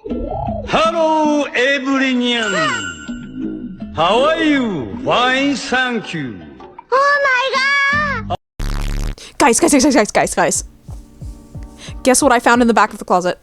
Hello, everynyan. How are you? Fine, thank you. Oh my god! Guys. Guess what I found in the back of the closet?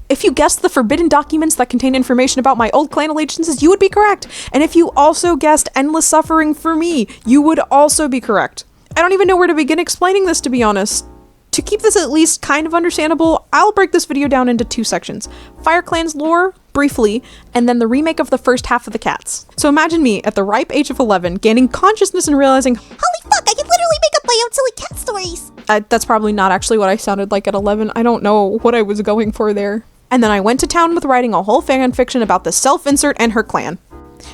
If you guessed the forbidden documents that contain information about my old clan allegiances, you would be correct. And if you also guessed endless suffering for me, you would also be correct. I don't even know where to begin explaining this, to be honest. To keep this at least kind of understandable, I'll break this video down into two sections. FireClan's lore, briefly, and then the remake of the first half of the cats. So imagine me, at the ripe age of 11, gaining consciousness and realizing, Holy fuck, I can literally make up my own silly cat stories! that's probably not actually what I sounded like at 11. I don't know what I was going for there. And then I went to town with writing a whole fan fiction about the self-insert and her clan.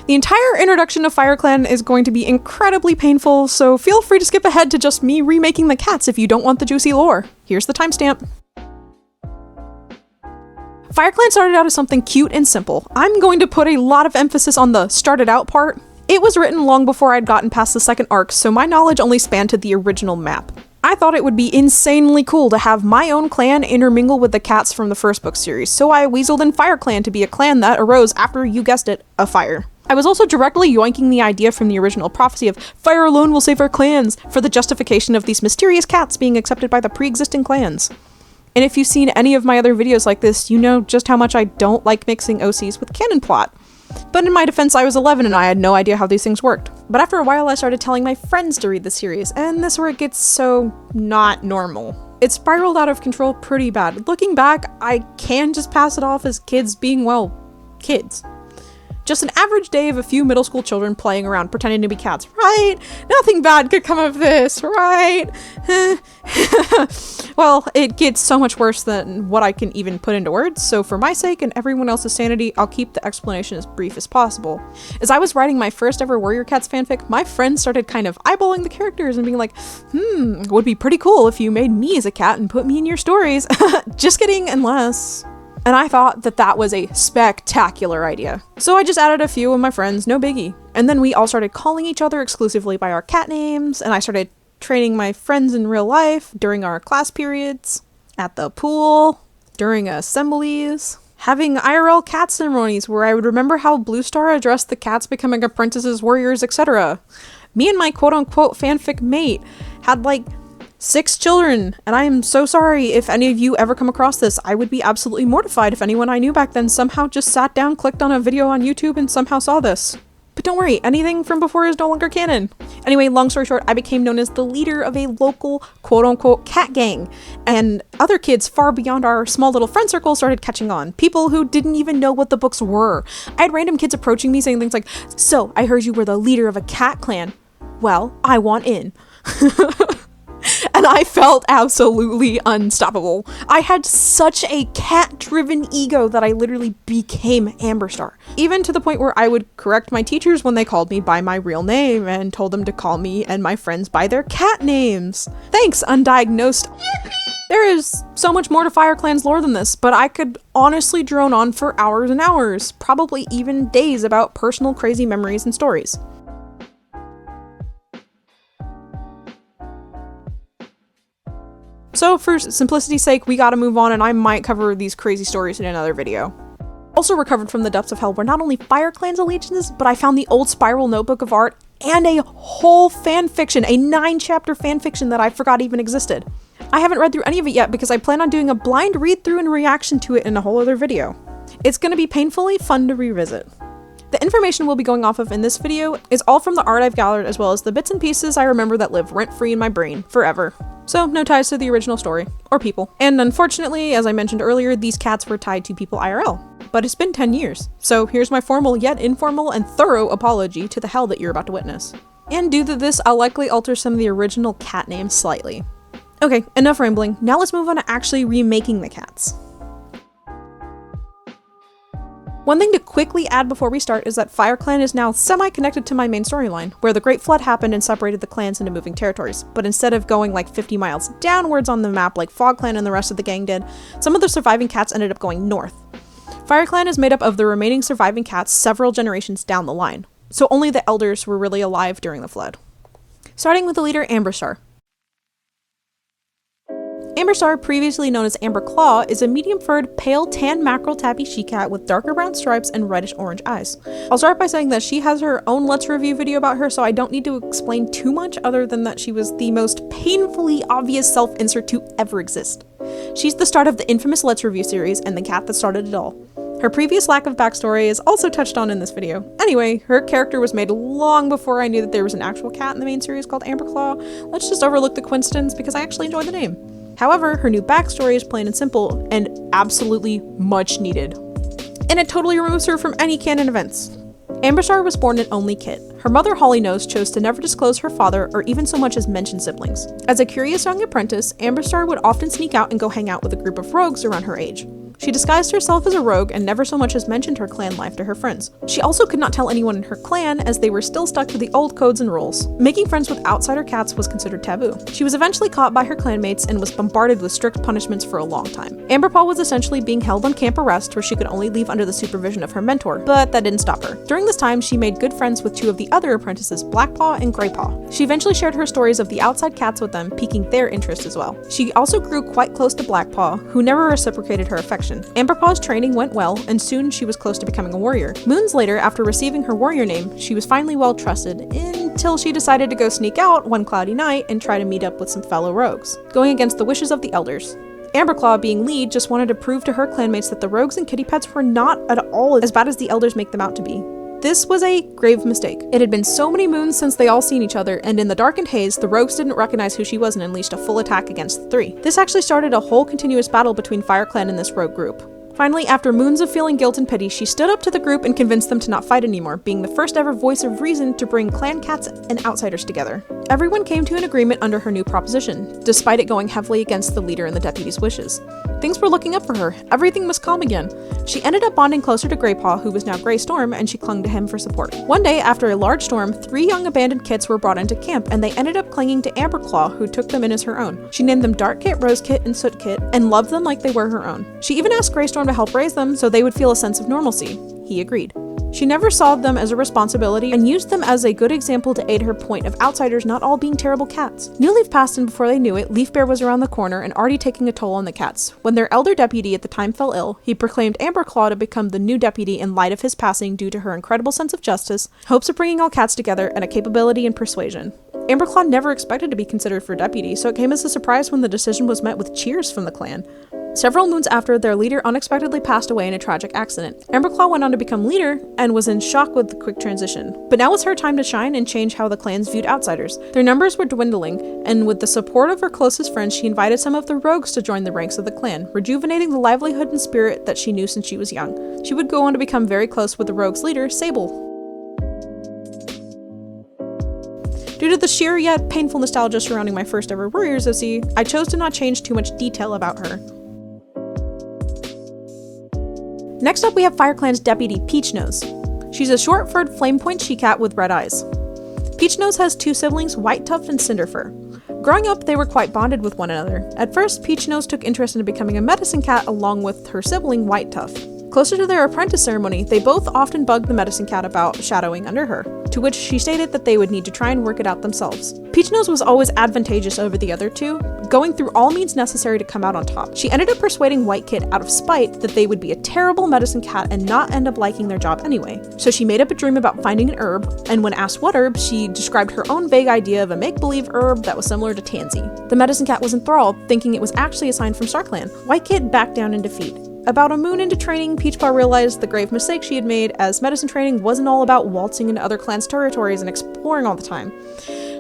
The entire introduction of FireClan is going to be incredibly painful, so feel free to skip ahead to just me remaking the cats if you don't want the juicy lore. Here's the timestamp. FireClan started out as something cute and simple. I'm going to put a lot of emphasis on the started out part. It was written long before I'd gotten past the second arc, so my knowledge only spanned to the original map. I thought it would be insanely cool to have my own clan intermingle with the cats from the first book series, so I weaseled in FireClan to be a clan that arose after, you guessed it, a fire. I was also directly yoinking the idea from the original prophecy of fire alone will save our clans for the justification of these mysterious cats being accepted by the pre-existing clans. And if you've seen any of my other videos like this, you know just how much I don't like mixing OCs with canon plot. But in my defense, I was 11 and I had no idea how these things worked. But after a while, I started telling my friends to read the series, and this is where it gets so not normal. It spiraled out of control pretty bad. Looking back, I can just pass it off as kids being, well, kids. Just an average day of a few middle school children playing around pretending to be cats, right? Nothing bad could come of this, right? Well, it gets so much worse than what I can even put into words, so for my sake and everyone else's sanity, I'll keep the explanation as brief as possible. As I was writing my first ever Warrior Cats fanfic, my friends started kind of eyeballing the characters and being like, it would be pretty cool if you made me as a cat and put me in your stories. Just kidding, unless... And I thought that that was a spectacular idea. So I just added a few of my friends, no biggie. And then we all started calling each other exclusively by our cat names, and I started training my friends in real life during our class periods, at the pool, during assemblies, having IRL cat ceremonies where I would remember how Blue Star addressed the cats becoming apprentices, warriors, etc. Me and my quote-unquote fanfic mate had like 6 children, and I am so sorry if any of you ever come across this. I would be absolutely mortified if anyone I knew back then somehow just sat down, clicked on a video on YouTube, and somehow saw this. But don't worry, anything from before is no longer canon. Anyway, long story short, I became known as the leader of a local quote-unquote cat gang, and other kids far beyond our small little friend circle started catching on. People who didn't even know what the books were. I had random kids approaching me saying things like, "So, I heard you were the leader of a cat clan. Well, I want in." And I felt absolutely unstoppable. I had such a cat-driven ego that I literally became Amberstar. Even to the point where I would correct my teachers when they called me by my real name and told them to call me and my friends by their cat names. Thanks, undiagnosed. There is so much more to FireClan's lore than this, but I could honestly drone on for hours and hours, probably even days about personal crazy memories and stories. So for simplicity's sake, we gotta move on, and I might cover these crazy stories in another video. Also recovered from the depths of hell were not only FireClan's allegiances, but I found the old spiral notebook of art and a whole fanfiction, a 9-chapter fanfiction that I forgot even existed. I haven't read through any of it yet because I plan on doing a blind read through and reaction to it in a whole other video. It's gonna be painfully fun to revisit. The information we'll be going off of in this video is all from the art I've gathered, as well as the bits and pieces I remember that live rent-free in my brain forever. So no ties to the original story, or people. And unfortunately, as I mentioned earlier, these cats were tied to people IRL. But it's been 10 years, so here's my formal yet informal and thorough apology to the hell that you're about to witness. And due to this, I'll likely alter some of the original cat names slightly. Okay, enough rambling, now let's move on to actually remaking the cats. One thing to quickly add before we start is that FireClan is now semi-connected to my main storyline, where the Great Flood happened and separated the clans into moving territories, but instead of going like 50 miles downwards on the map like FogClan and the rest of the gang did, some of the surviving cats ended up going north. FireClan is made up of the remaining surviving cats several generations down the line, so only the elders were really alive during the flood. Starting with the leader Amberstar. Amberstar, previously known as Amber Claw, is a medium-furred, pale tan mackerel tabby she-cat with darker brown stripes and reddish-orange eyes. I'll start by saying that she has her own Let's Review video about her, so I don't need to explain too much other than that she was the most painfully obvious self-insert to ever exist. She's the start of the infamous Let's Review series and the cat that started it all. Her previous lack of backstory is also touched on in this video. Anyway, her character was made long before I knew that there was an actual cat in the main series called Amber Claw. Let's just overlook the coincidence because I actually enjoy the name. However, her new backstory is plain and simple and absolutely much needed. And it totally removes her from any canon events. Amberstar was born an only kid. Her mother, Heeellllooooo, chose to never disclose her father or even so much as mention siblings. As a curious young apprentice, Amberstar would often sneak out and go hang out with a group of rogues around her age. She disguised herself as a rogue and never so much as mentioned her clan life to her friends. She also could not tell anyone in her clan as they were still stuck to the old codes and rules. Making friends with outsider cats was considered taboo. She was eventually caught by her clanmates and was bombarded with strict punishments for a long time. Amberpaw was essentially being held on camp arrest where she could only leave under the supervision of her mentor, but that didn't stop her. During this time, she made good friends with two of the other apprentices, Blackpaw and Greypaw. She eventually shared her stories of the outside cats with them, piquing their interest as well. She also grew quite close to Blackpaw, who never reciprocated her affection. Amberpaw's training went well, and soon she was close to becoming a warrior. Moons later, after receiving her warrior name, she was finally well trusted, until she decided to go sneak out one cloudy night and try to meet up with some fellow rogues, going against the wishes of the elders. Amberclaw, being lead, just wanted to prove to her clanmates that the rogues and kitty pets were not at all as bad as the elders make them out to be. This was a grave mistake. It had been so many moons since they all seen each other, and in the darkened haze, the rogues didn't recognize who she was and unleashed a full attack against the three. This actually started a whole continuous battle between FireClan and this rogue group. Finally, after moons of feeling guilt and pity, she stood up to the group and convinced them to not fight anymore, being the first ever voice of reason to bring clan cats and outsiders together. Everyone came to an agreement under her new proposition, despite it going heavily against the leader and the deputy's wishes. Things were looking up for her. Everything was calm again. She ended up bonding closer to Greypaw, who was now Greystorm, and she clung to him for support. One day, after a large storm, 3 young abandoned kits were brought into camp, and they ended up clinging to Amberclaw, who took them in as her own. She named them Dark Kit, Rose Kit, and Soot Kit, and loved them like they were her own. She even asked Greystorm to help raise them so they would feel a sense of normalcy. He agreed. She never saw them as a responsibility and used them as a good example to aid her point of outsiders not all being terrible cats. New Leaf passed, and before they knew it, Leaf Bear was around the corner and already taking a toll on the cats. When their elder deputy at the time fell ill, he proclaimed Amberclaw to become the new deputy in light of his passing due to her incredible sense of justice, hopes of bringing all cats together, and a capability in persuasion. Amberclaw never expected to be considered for deputy, so it came as a surprise when the decision was met with cheers from the clan. Several moons after, their leader unexpectedly passed away in a tragic accident. Amberclaw went on to become leader and was in shock with the quick transition. But now was her time to shine and change how the clans viewed outsiders. Their numbers were dwindling, and with the support of her closest friends, she invited some of the rogues to join the ranks of the clan, rejuvenating the livelihood and spirit that she knew since she was young. She would go on to become very close with the rogues' leader, Sable. Due to the sheer yet painful nostalgia surrounding my first ever Warriors OC, I chose to not change too much detail about her. Next up, we have FireClan's deputy, Peachenose. She's a short-furred flame-point she-cat with red eyes. Peachenose has 2 siblings, Whitetuft and Cinderfur. Growing up, they were quite bonded with one another. At first, Peachenose took interest in becoming a medicine cat along with her sibling, Whitetuft. Closer to their apprentice ceremony, they both often bugged the medicine cat about shadowing under her, to which she stated that they would need to try and work it out themselves. Peachenose was always advantageous over the other two, going through all means necessary to come out on top. She ended up persuading White Kit out of spite that they would be a terrible medicine cat and not end up liking their job anyway. So she made up a dream about finding an herb, and when asked what herb, she described her own vague idea of a make-believe herb that was similar to tansy. The medicine cat was enthralled, thinking it was actually a sign from StarClan. White Kit backed down in defeat. About a moon into training, Peachpaw realized the grave mistake she had made, as medicine training wasn't all about waltzing into other clans' territories and exploring all the time.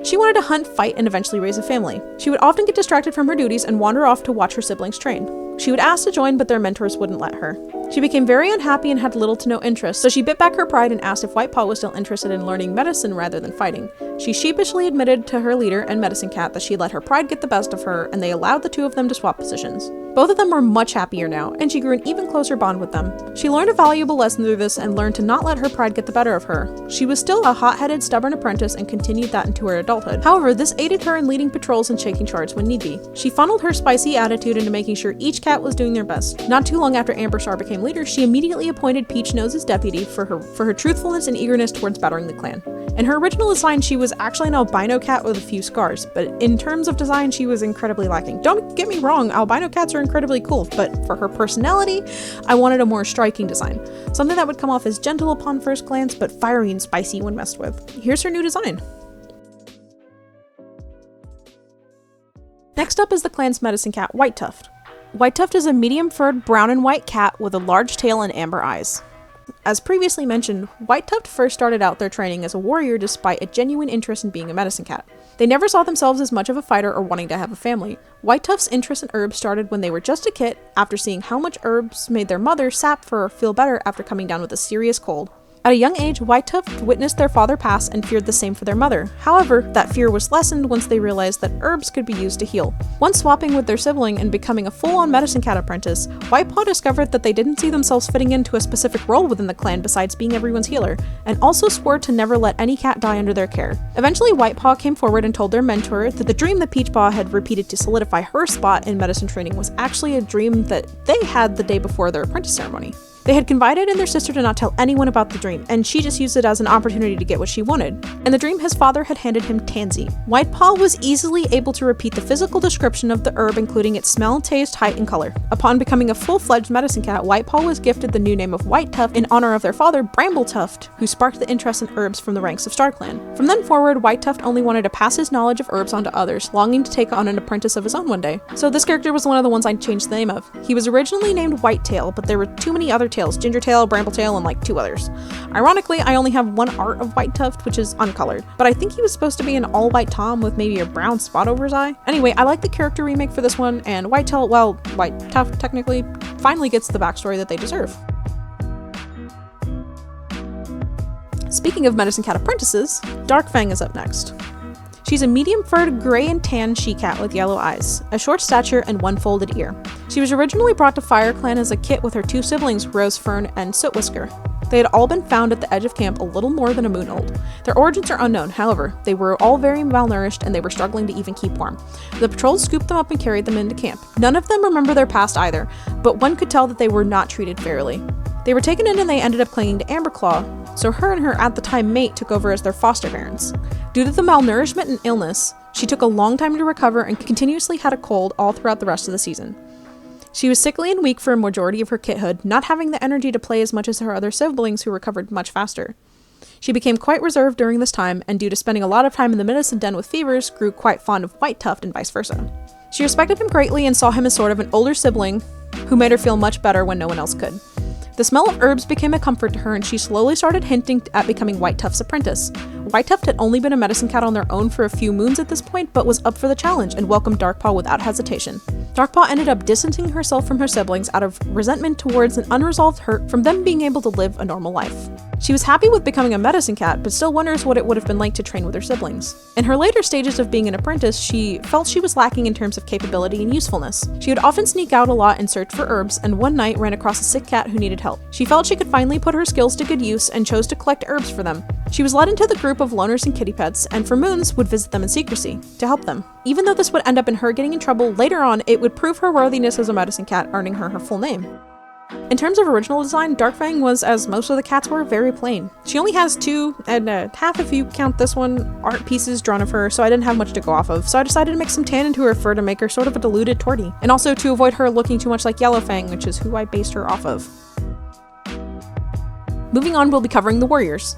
She wanted to hunt, fight, and eventually raise a family. She would often get distracted from her duties and wander off to watch her siblings train. She would ask to join, but their mentors wouldn't let her. She became very unhappy and had little to no interest, so she bit back her pride and asked if Whitepaw was still interested in learning medicine rather than fighting. She sheepishly admitted to her leader and medicine cat that she let her pride get the best of her, and they allowed the two of them to swap positions. Both of them were much happier now, and she grew an even closer bond with them. She learned a valuable lesson through this and learned to not let her pride get the better of her. She was still a hot-headed, stubborn apprentice and continued that into her adulthood. However, this aided her in leading patrols and shaking charge when need be. She funneled her spicy attitude into making sure each cat was doing their best. Not too long after Amberstar became became leader, she immediately appointed Peachenose as deputy for her truthfulness and eagerness towards bettering the clan. In her original design, she was actually an albino cat with a few scars, but in terms of design, she was incredibly lacking. Don't get me wrong, albino cats are incredibly cool, but for her personality, I wanted a more striking design. Something that would come off as gentle upon first glance, but fiery and spicy when messed with. Here's her new design. Next up is the clan's medicine cat, Whitetuft. Whitetuft is a medium-furred brown and white cat with a large tail and amber eyes. As previously mentioned, Whitetuft first started out their training as a warrior despite a genuine interest in being a medicine cat. They never saw themselves as much of a fighter or wanting to have a family. Whitetuft's interest in herbs started when they were just a kit after seeing how much herbs made their mother sap for feel better after coming down with a serious cold. At a young age, Whitetuft witnessed their father pass and feared the same for their mother. However, that fear was lessened once they realized that herbs could be used to heal. Once swapping with their sibling and becoming a full-on medicine cat apprentice, Whitepaw discovered that they didn't see themselves fitting into a specific role within the clan besides being everyone's healer, and also swore to never let any cat die under their care. Eventually, Whitepaw came forward and told their mentor that the dream that Peachpaw had repeated to solidify her spot in medicine training was actually a dream that they had the day before their apprentice ceremony. They had confided in their sister to not tell anyone about the dream, and she just used it as an opportunity to get what she wanted. In the dream, his father had handed him Tansy. Whitepaw was easily able to repeat the physical description of the herb, including its smell, taste, height, and color. Upon becoming a full-fledged medicine cat, Whitepaw was gifted the new name of Whitetuft in honor of their father, Brambletuft, who sparked the interest in herbs from the ranks of StarClan. From then forward, Whitetuft only wanted to pass his knowledge of herbs on to others, longing to take on an apprentice of his own one day. So this character was one of the ones I changed the name of. He was originally named Whitetail, but there were too many other tails, Gingertail, Brambletail, and like 2 others. Ironically, I only have one art of Whitetuft, which is uncolored, but I think he was supposed to be an all-white Tom with maybe a brown spot over his eye. Anyway, I like the character remake for this one, and Whitetail, well, Whitetuft technically, finally gets the backstory that they deserve. Speaking of medicine cat apprentices, Darkfang is up next. She's a medium-furred gray and tan she-cat with yellow eyes, a short stature, and one folded ear. She was originally brought to FireClan as a kit with her 2 siblings, Rosefern and Sootwhisker. They had all been found at the edge of camp a little more than a moon old. Their origins are unknown, however, they were all very malnourished and they were struggling to even keep warm. The patrols scooped them up and carried them into camp. None of them remember their past either, but one could tell that they were not treated fairly. They were taken in and they ended up clinging to Amberclaw, so her and her at-the-time mate took over as their foster parents. Due to the malnourishment and illness, she took a long time to recover and continuously had a cold all throughout the rest of the season. She was sickly and weak for a majority of her kithood, not having the energy to play as much as her other siblings who recovered much faster. She became quite reserved during this time, and due to spending a lot of time in the medicine den with fevers, grew quite fond of Whitetuft and vice versa. She respected him greatly and saw him as sort of an older sibling who made her feel much better when no one else could. The smell of herbs became a comfort to her, and she slowly started hinting at becoming Whitetuft's apprentice. Whitetuft had only been a medicine cat on their own for a few moons at this point, but was up for the challenge and welcomed Darkpaw without hesitation. Darkpaw ended up distancing herself from her siblings out of resentment towards an unresolved hurt from them being able to live a normal life. She was happy with becoming a medicine cat, but still wonders what it would have been like to train with her siblings. In her later stages of being an apprentice, she felt she was lacking in terms of capability and usefulness. She would often sneak out a lot and search for herbs, and one night ran across a sick cat who needed help. She felt she could finally put her skills to good use and chose to collect herbs for them. She was led into the group of loners and kitty pets, and for moons would visit them in secrecy to help them. Even though this would end up in her getting in trouble, later on it would prove her worthiness as a medicine cat, earning her her full name. In terms of original design, Darkfang was, as most of the cats were, very plain. She only has 2 and a half, if you count this one, art pieces drawn of her, so I didn't have much to go off of, so I decided to mix some tan into her fur to make her sort of a diluted tortie, and also to avoid her looking too much like Heeellllooooo, which is who I based her off of. Moving on, we'll be covering the warriors.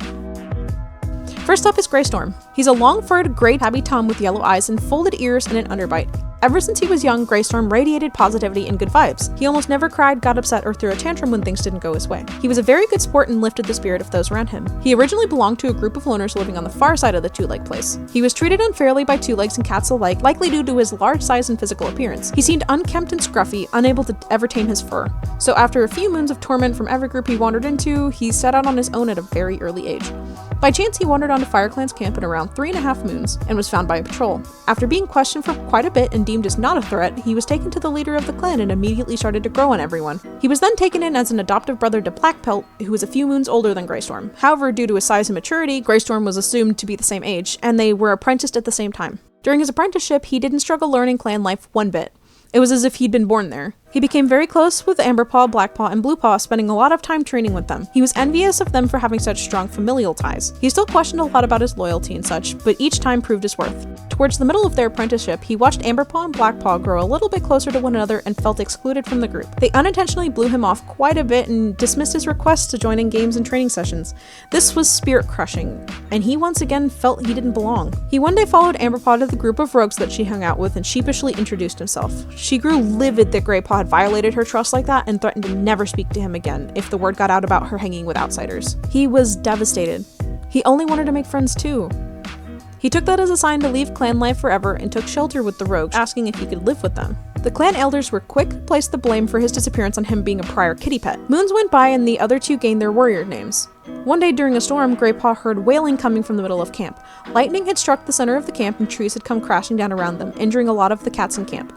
First up is Greystorm. He's a long-furred gray tabby tom with yellow eyes and folded ears and an underbite. Ever since he was young, Greystorm radiated positivity and good vibes. He almost never cried, got upset, or threw a tantrum when things didn't go his way. He was a very good sport and lifted the spirit of those around him. He originally belonged to a group of loners living on the far side of the two-leg place. He was treated unfairly by two-legs and cats alike, likely due to his large size and physical appearance. He seemed unkempt and scruffy, unable to ever tame his fur. So after a few moons of torment from every group he wandered into, he set out on his own at a very early age. By chance, he wandered onto FireClan's camp in around 3.5 moons and was found by a patrol. After being questioned for quite a bit and deemed as not a threat, he was taken to the leader of the clan and immediately started to grow on everyone. He was then taken in as an adoptive brother to Blackpelt, who was a few moons older than Greystorm. However, due to his size and maturity, Greystorm was assumed to be the same age, and they were apprenticed at the same time. During his apprenticeship, he didn't struggle learning clan life one bit. It was as if he'd been born there. He became very close with Amberpaw, Blackpaw, and Bluepaw, spending a lot of time training with them. He was envious of them for having such strong familial ties. He still questioned a lot about his loyalty and such, but each time proved his worth. Towards the middle of their apprenticeship, he watched Amberpaw and Blackpaw grow a little bit closer to one another and felt excluded from the group. They unintentionally blew him off quite a bit and dismissed his requests to join in games and training sessions. This was spirit-crushing, and he once again felt he didn't belong. He one day followed Amberpaw to the group of rogues that she hung out with and sheepishly introduced himself. She grew livid that Greypaw had violated her trust like that and threatened to never speak to him again if the word got out about her hanging with outsiders. He was devastated. He only wanted to make friends too. He took that as a sign to leave clan life forever and took shelter with the rogues, asking if he could live with them. The clan elders were quick to place the blame for his disappearance on him being a prior kitty pet. Moons went by and the other two gained their warrior names. One day during a storm, Greypaw heard wailing coming from the middle of camp. Lightning had struck the center of the camp and trees had come crashing down around them, injuring a lot of the cats in camp.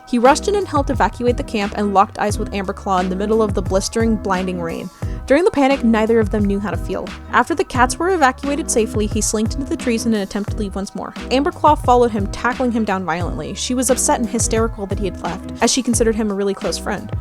He rushed in and helped evacuate the camp and locked eyes with Amberclaw in the middle of the blistering, blinding rain. During the panic, neither of them knew how to feel. After the cats were evacuated safely, he slinked into the trees in an attempt to leave once more. Amberclaw followed him, tackling him down violently. She was upset and hysterical that he had left, as she considered him a really close friend.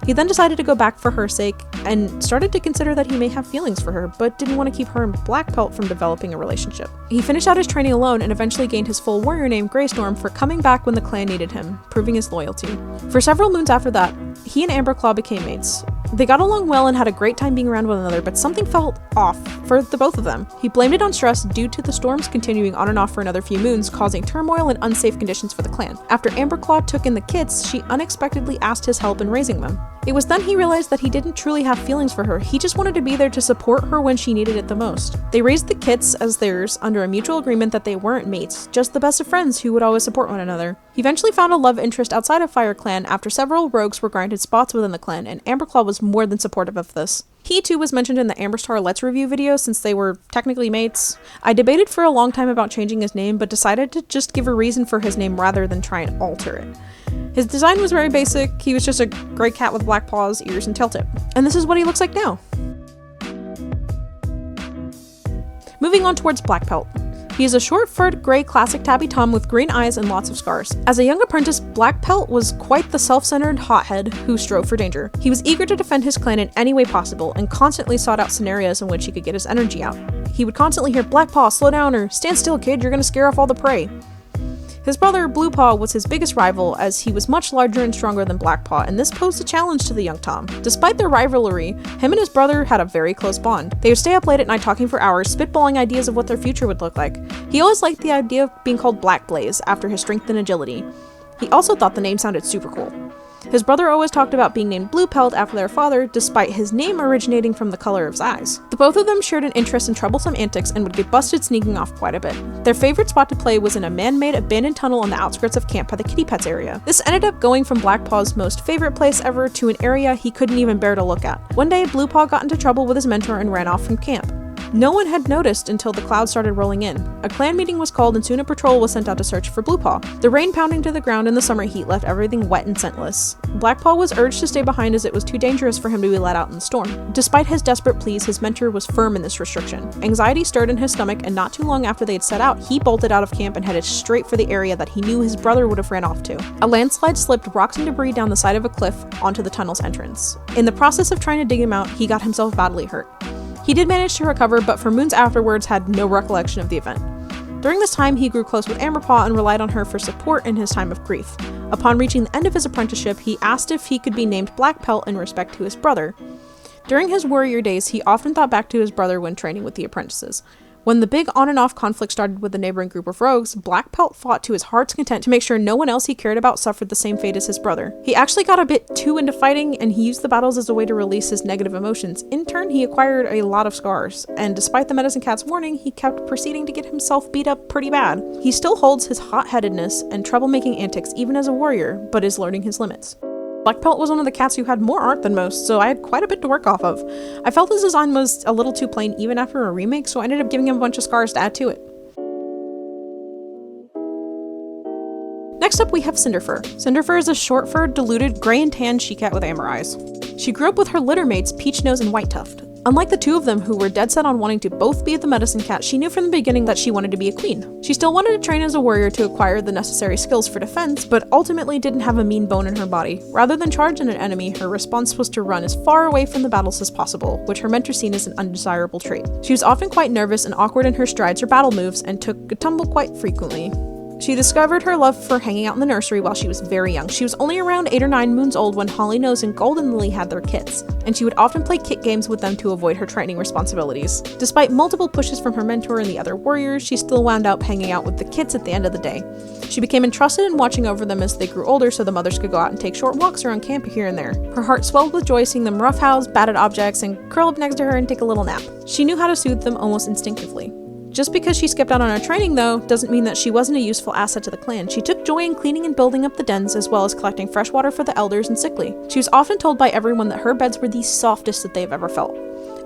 He then decided to go back for her sake, and started to consider that he may have feelings for her, but didn't want to keep her and Blackpelt from developing a relationship. He finished out his training alone and eventually gained his full warrior name, Greystorm, for coming back when the clan needed him, proving his loyalty. For several moons after that, he and Amberclaw became mates. They got along well and had a great time being around one another, but something felt off for the both of them. He blamed it on stress due to the storms continuing on and off for another few moons, causing turmoil and unsafe conditions for the clan. After Amberclaw took in the kits, she unexpectedly asked his help in raising them. It was then he realized that he didn't truly have feelings for her, he just wanted to be there to support her when she needed it the most. They raised the kits as theirs under a mutual agreement that they weren't mates, just the best of friends who would always support one another. He eventually found a love interest outside of FireClan after several rogues were granted spots within the clan, and Amberclaw was more than supportive of this. He too was mentioned in the Amberstar Let's Review video since they were technically mates. I debated for a long time about changing his name, but decided to just give a reason for his name rather than try and alter it. His design was very basic, he was just a gray cat with black paws, ears, and tail tip. And this is what he looks like now. Moving on towards Blackpelt. He is a short-furred gray classic tabby tom with green eyes and lots of scars. As a young apprentice, Blackpelt was quite the self-centered hothead who strove for danger. He was eager to defend his clan in any way possible and constantly sought out scenarios in which he could get his energy out. He would constantly hear, "Blackpaw, slow down," or "Stand still, kid, you're gonna scare off all the prey." His brother, Bluepaw, was his biggest rival as he was much larger and stronger than Blackpaw, and this posed a challenge to the young Tom. Despite their rivalry, him and his brother had a very close bond. They would stay up late at night talking for hours, spitballing ideas of what their future would look like. He always liked the idea of being called Black Blaze after his strength and agility. He also thought the name sounded super cool. His brother always talked about being named Bluepelt after their father, despite his name originating from the color of his eyes. The both of them shared an interest in troublesome antics and would get busted sneaking off quite a bit. Their favorite spot to play was in a man-made abandoned tunnel on the outskirts of camp by the kitty pets area. This ended up going from Blackpaw's most favorite place ever to an area he couldn't even bear to look at. One day, Bluepaw got into trouble with his mentor and ran off from camp. No one had noticed until the clouds started rolling in. A clan meeting was called and soon a patrol was sent out to search for Bluepaw. The rain pounding to the ground in the summer heat left everything wet and scentless. Blackpaw was urged to stay behind as it was too dangerous for him to be let out in the storm. Despite his desperate pleas, his mentor was firm in this restriction. Anxiety stirred in his stomach, and not too long after they had set out, he bolted out of camp and headed straight for the area that he knew his brother would have ran off to. A landslide slipped rocks and debris down the side of a cliff onto the tunnel's entrance. In the process of trying to dig him out, he got himself badly hurt. He did manage to recover, but for moons afterwards had no recollection of the event. During this time, he grew close with Amberpaw and relied on her for support in his time of grief. Upon reaching the end of his apprenticeship, he asked if he could be named Blackpelt in respect to his brother. During his warrior days, he often thought back to his brother when training with the apprentices. When the big on and off conflict started with the neighboring group of rogues, Blackpelt fought to his heart's content to make sure no one else he cared about suffered the same fate as his brother. He actually got a bit too into fighting, and he used the battles as a way to release his negative emotions. In turn, he acquired a lot of scars, and despite the medicine cat's warning, he kept proceeding to get himself beat up pretty bad. He still holds his hot-headedness and troublemaking antics even as a warrior, but is learning his limits. Blackpelt was one of the cats who had more art than most, so I had quite a bit to work off of. I felt his design was a little too plain even after a remake, so I ended up giving him a bunch of scars to add to it. Next up we have Cinderfur. Cinderfur is a short-furred, diluted, gray and tan she-cat with amber eyes. She grew up with her litter mates Peachenose and Whitetuft. Unlike the two of them who were dead set on wanting to both be the medicine cat, she knew from the beginning that she wanted to be a queen. She still wanted to train as a warrior to acquire the necessary skills for defense, but ultimately didn't have a mean bone in her body. Rather than charge at an enemy, her response was to run as far away from the battles as possible, which her mentor seen as an undesirable trait. She was often quite nervous and awkward in her strides or battle moves, and took a tumble quite frequently. She discovered her love for hanging out in the nursery while she was very young. She was only around 8 or 9 moons old when Heeellllooooo and Golden Lily had their kits, and she would often play kit games with them to avoid her training responsibilities. Despite multiple pushes from her mentor and the other warriors, she still wound up hanging out with the kits at the end of the day. She became entrusted in watching over them as they grew older so the mothers could go out and take short walks around camp here and there. Her heart swelled with joy seeing them roughhouse, bat at objects, and curl up next to her and take a little nap. She knew how to soothe them almost instinctively. Just because she skipped out on her training, though, doesn't mean that she wasn't a useful asset to the clan. She took joy in cleaning and building up the dens, as well as collecting fresh water for the elders and sickly. She was often told by everyone that her beds were the softest that they've ever felt.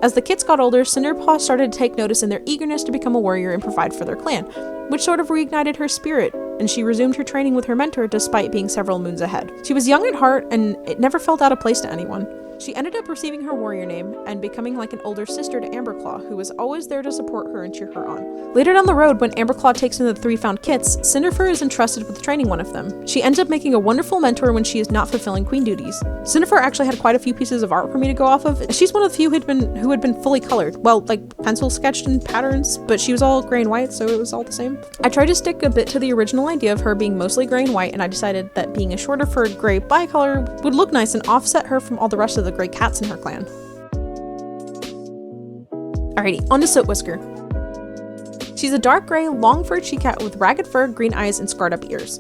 As the kits got older, Cinderpaw started to take notice in their eagerness to become a warrior and provide for their clan, which sort of reignited her spirit, and she resumed her training with her mentor despite being several moons ahead. She was young at heart, and it never felt out of place to anyone. She ended up receiving her warrior name and becoming like an older sister to Amberclaw, who was always there to support her and cheer her on. Later down the road, when Amberclaw takes in the 3 found kits, Cinderfur is entrusted with training one of them. She ends up making a wonderful mentor when she is not fulfilling queen duties. Cinderfur actually had quite a few pieces of art for me to go off of. She's one of the few who had been fully colored. Well, like pencil sketched in patterns, but she was all gray and white, so it was all the same. I tried to stick a bit to the original idea of her being mostly gray and white, and I decided that being a shorter furred gray bicolor would look nice and offset her from all the rest of the gray cats in her clan. Alrighty, on to Sootwhisker. She's a dark gray, long-furred she-cat with ragged fur, green eyes, and scarred-up ears.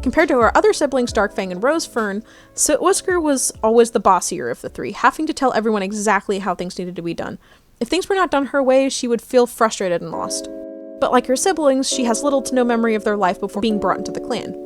Compared to her other siblings, Darkfang and Rosefern, Sootwhisker was always the bossier of the 3, having to tell everyone exactly how things needed to be done. If things were not done her way, she would feel frustrated and lost. But like her siblings, she has little to no memory of their life before being brought into the clan.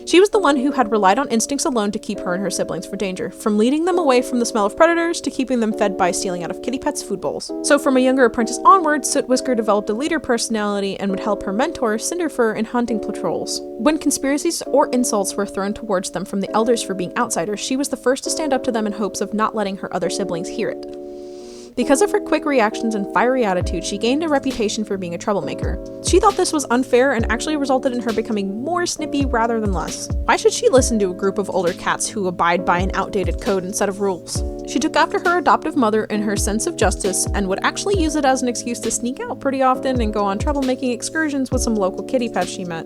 She was the one who had relied on instincts alone to keep her and her siblings from danger, from leading them away from the smell of predators to keeping them fed by stealing out of kitty pets' food bowls. So from a younger apprentice onward, Sootwhisker developed a leader personality and would help her mentor, Cinderfur, in hunting patrols. When conspiracies or insults were thrown towards them from the elders for being outsiders, she was the first to stand up to them in hopes of not letting her other siblings hear it. Because of her quick reactions and fiery attitude, she gained a reputation for being a troublemaker. She thought this was unfair and actually resulted in her becoming more snippy rather than less. Why should she listen to a group of older cats who abide by an outdated code and set of rules? She took after her adoptive mother in her sense of justice and would actually use it as an excuse to sneak out pretty often and go on troublemaking excursions with some local kitty pets she met.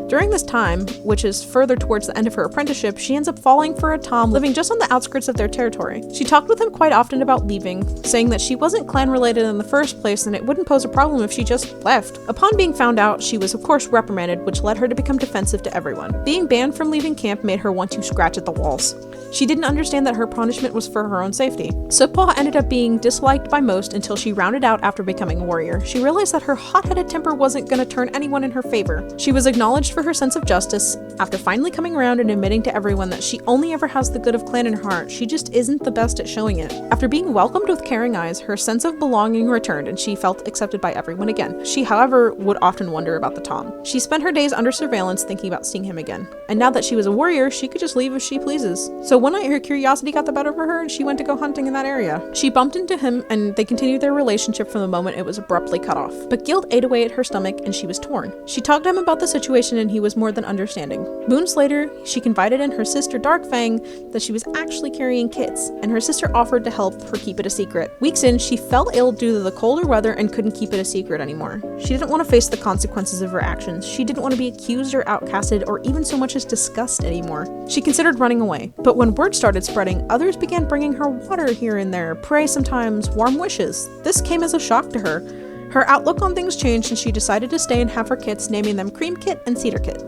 During this time, which is further towards the end of her apprenticeship, she ends up falling for a Tom living just on the outskirts of their territory. She talked with him quite often about leaving, saying that she wasn't clan related in the first place and it wouldn't pose a problem if she just left. Upon being found out, she was of course reprimanded, which led her to become defensive to everyone. Being banned from leaving camp made her want to scratch at the walls. She didn't understand that her punishment was for her own safety. Sootpaw ended up being disliked by most until she rounded out after becoming a warrior. She realized that her hot-headed temper wasn't going to turn anyone in her favor. She was acknowledged for her sense of justice. After finally coming around and admitting to everyone that she only ever has the good of clan in her heart, she just isn't the best at showing it. After being welcomed with caring eyes, her sense of belonging returned and she felt accepted by everyone again. She, however, would often wonder about the Tom. She spent her days under surveillance thinking about seeing him again. And now that she was a warrior, she could just leave if she pleases. So one night her curiosity got the better of her and she went to go hunting in that area. She bumped into him and they continued their relationship from the moment it was abruptly cut off. But guilt ate away at her stomach and she was torn. She talked to him about the situation and he was more than understanding. Moons later, she confided in her sister Darkfang that she was actually carrying kits, and her sister offered to help her keep it a secret. Weeks in, she fell ill due to the colder weather and couldn't keep it a secret anymore. She didn't want to face the consequences of her actions. She didn't want to be accused or outcasted or even so much as discussed anymore. She considered running away, but when word started spreading, others began bringing her water here and there, prey sometimes, warm wishes. This came as a shock to her. Her outlook on things changed and she decided to stay and have her kits, naming them Cream Kit and Cedar Kit.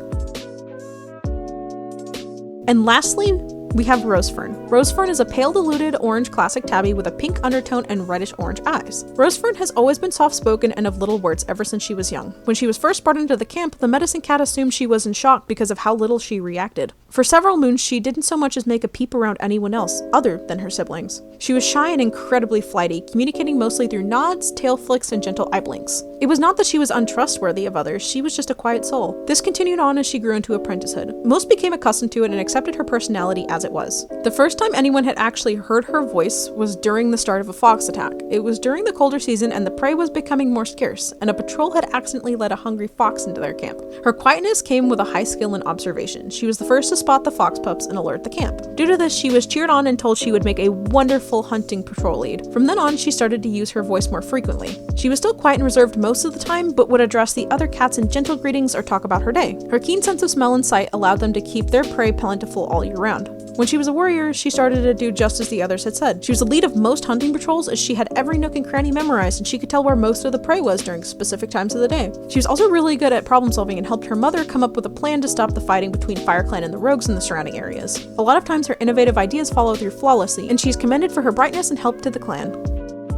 And lastly, we have Rosefern. Rosefern is a pale diluted orange classic tabby with a pink undertone and reddish orange eyes. Rosefern has always been soft-spoken and of little words ever since she was young. When she was first brought into the camp, the medicine cat assumed she was in shock because of how little she reacted. For several moons, she didn't so much as make a peep around anyone else, other than her siblings. She was shy and incredibly flighty, communicating mostly through nods, tail flicks, and gentle eye blinks. It was not that she was untrustworthy of others, she was just a quiet soul. This continued on as she grew into apprenticehood. Most became accustomed to it and accepted her personality as it was. The first time anyone had actually heard her voice was during the start of a fox attack. It was during the colder season and the prey was becoming more scarce, and a patrol had accidentally led a hungry fox into their camp. Her quietness came with a high skill in observation. She was the first to spot the fox pups and alert the camp. Due to this, she was cheered on and told she would make a wonderful hunting patrol lead. From then on, she started to use her voice more frequently. She was still quiet and reserved most of the time, but would address the other cats in gentle greetings or talk about her day. Her keen sense of smell and sight allowed them to keep their prey plentiful all year round. When she was a warrior, she started to do just as the others had said. She was the lead of most hunting patrols as she had every nook and cranny memorized and she could tell where most of the prey was during specific times of the day. She was also really good at problem solving and helped her mother come up with a plan to stop the fighting between FireClan and the rogues in the surrounding areas. A lot of times her innovative ideas follow through flawlessly, and she's commended for her brightness and help to the clan.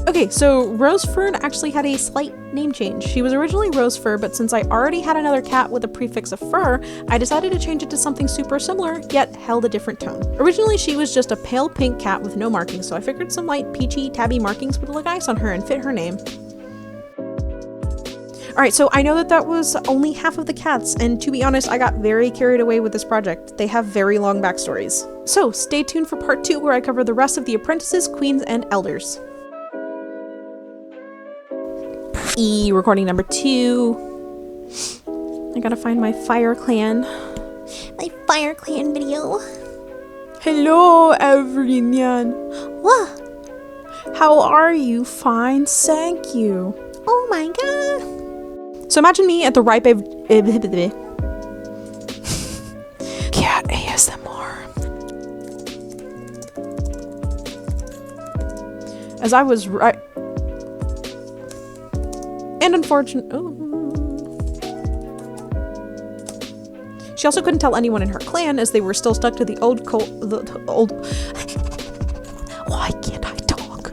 Okay, so Rosefern actually had a slight name change. She was originally Rosefur, but since I already had another cat with a prefix of fur, I decided to change it to something super similar, yet held a different tone. Originally, she was just a pale pink cat with no markings, so I figured some light peachy tabby markings would look nice on her and fit her name. Alright, so I know that was only half of the cats, and to be honest, I got very carried away with this project. They have very long backstories. So stay tuned for part 2 where I cover the rest of the apprentices, queens, and elders. Recording number 2. I gotta find my FireClan. My FireClan video. Hello, everynyan. What? How are you? Fine, thank you. Oh my god. So imagine me at the ripe cat ASMR. As I was right. And she also couldn't tell anyone in her clan as they were still stuck to the old Why can't I talk?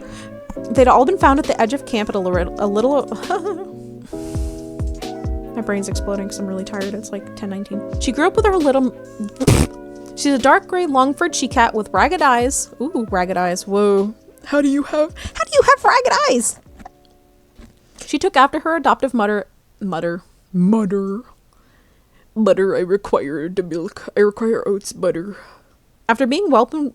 They'd all been found at the edge of camp at a little My brain's exploding because I'm really tired. It's like 10:19. She grew up with her little She's a dark gray long-furred she-cat with ragged eyes. Ooh, ragged eyes. Whoa. How do you have ragged eyes? She took after her adoptive mother. Butter, I require the milk. I require oats butter. After being welcomed